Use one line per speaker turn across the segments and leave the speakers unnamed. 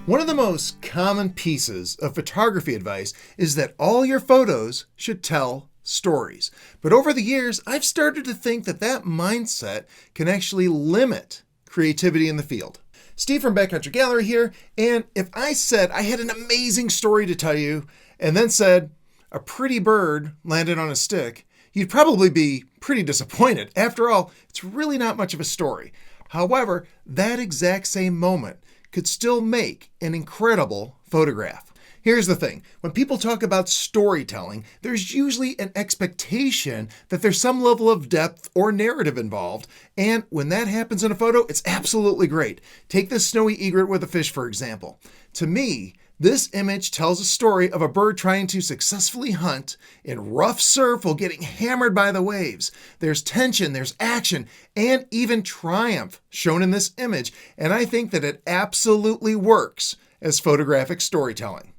One of the most common pieces of photography advice is that all your photos should tell stories. But over the years, I've started to think that that mindset can actually limit creativity in the field. Steve from Backcountry Gallery here, and if I said I had an amazing story to tell you, and then said a pretty bird landed on a stick, you'd probably be pretty disappointed. After all, it's really not much of a story. However, that exact same moment could still make an incredible photograph. Here's the thing. When people talk about storytelling, there's usually an expectation that there's some level of depth or narrative involved. And when that happens in a photo, it's absolutely great. Take this snowy egret with a fish, for example. To me, this image tells a story of a bird trying to successfully hunt in rough surf while getting hammered by the waves. There's tension, there's action, and even triumph shown in this image, and I think that it absolutely works as photographic storytelling.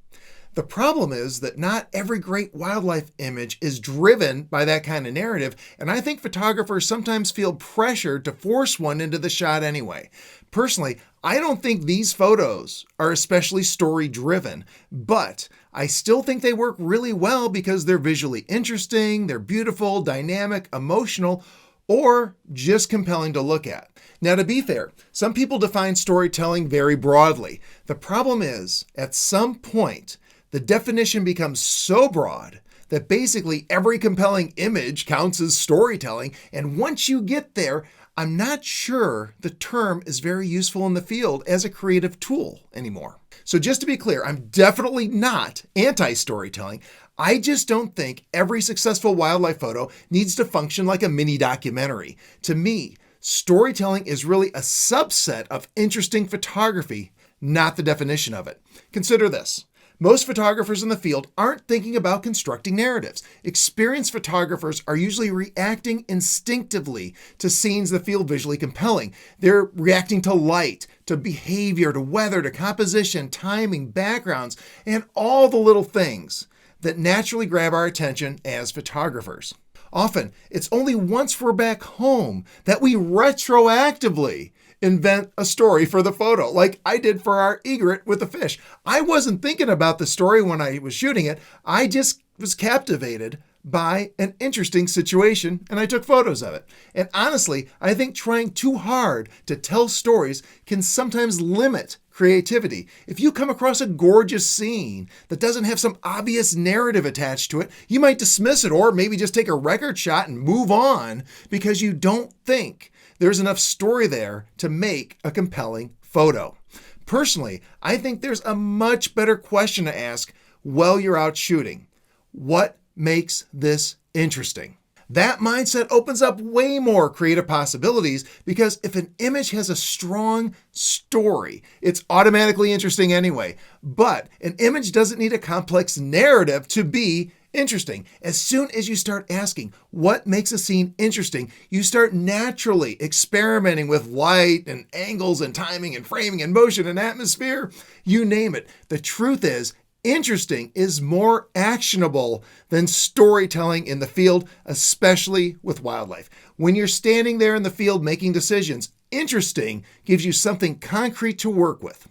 The problem is that not every great wildlife image is driven by that kind of narrative, and I think photographers sometimes feel pressured to force one into the shot anyway. Personally, I don't think these photos are especially story-driven, but I still think they work really well because they're visually interesting, they're beautiful, dynamic, emotional, or just compelling to look at. Now, to be fair, some people define storytelling very broadly. The problem is, at some point, the definition becomes so broad that basically every compelling image counts as storytelling, and once you get there, I'm not sure the term is very useful in the field as a creative tool anymore. So just to be clear, I'm definitely not anti-storytelling. I just don't think every successful wildlife photo needs to function like a mini documentary. To me, storytelling is really a subset of interesting photography, not the definition of it. Consider this. Most photographers in the field aren't thinking about constructing narratives. Experienced photographers are usually reacting instinctively to scenes that feel visually compelling. They're reacting to light, to behavior, to weather, to composition, timing, backgrounds, and all the little things that naturally grab our attention as photographers. Often, it's only once we're back home that we retroactively invent a story for the photo, like I did for our egret with the fish. I wasn't thinking about the story when I was shooting it. I just was captivated by an interesting situation and I took photos of it. And honestly, I think trying too hard to tell stories can sometimes limit creativity. If you come across a gorgeous scene that doesn't have some obvious narrative attached to it, you might dismiss it or maybe just take a record shot and move on because you don't think there's enough story there to make a compelling photo. Personally, I think there's a much better question to ask while you're out shooting. What makes this interesting? That mindset opens up way more creative possibilities because if an image has a strong story, it's automatically interesting anyway. But an image doesn't need a complex narrative to be interesting. As soon as you start asking what makes a scene interesting, you start naturally experimenting with light and angles and timing and framing and motion and atmosphere. You name it. The truth is, interesting is more actionable than storytelling in the field, especially with wildlife. When you're standing there in the field making decisions, interesting gives you something concrete to work with.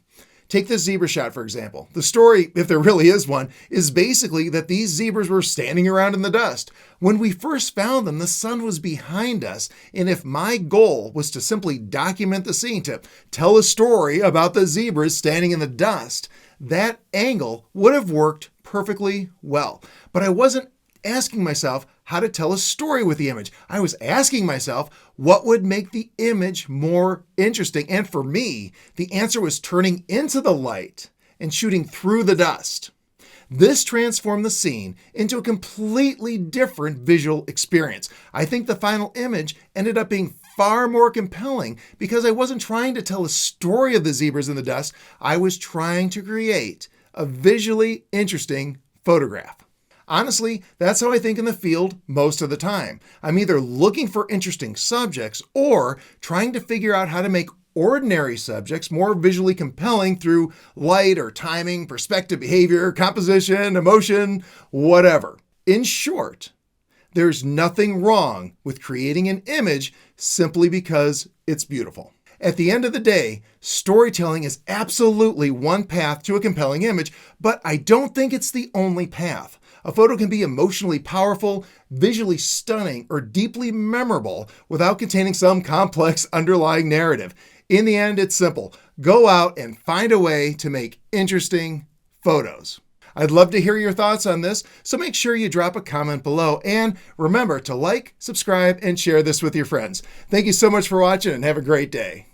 Take this zebra shot, for example. The story, if there really is one, is basically that these zebras were standing around in the dust. When we first found them, the sun was behind us, and if my goal was to simply document the scene, to tell a story about the zebras standing in the dust, that angle would have worked perfectly well. But I wasn't asking myself how to tell a story with the image. I was asking myself what would make the image more interesting. And for me, the answer was turning into the light and shooting through the dust. This transformed the scene into a completely different visual experience. I think the final image ended up being far more compelling because I wasn't trying to tell a story of the zebras in the dust. I was trying to create a visually interesting photograph. Honestly, that's how I think in the field most of the time. I'm either looking for interesting subjects or trying to figure out how to make ordinary subjects more visually compelling through light or timing, perspective, behavior, composition, emotion, whatever. In short, there's nothing wrong with creating an image simply because it's beautiful. At the end of the day, storytelling is absolutely one path to a compelling image, but I don't think it's the only path. A photo can be emotionally powerful, visually stunning, or deeply memorable without containing some complex underlying narrative. In the end, it's simple. Go out and find a way to make interesting photos. I'd love to hear your thoughts on this, so make sure you drop a comment below. And remember to like, subscribe, and share this with your friends. Thank you so much for watching and have a great day.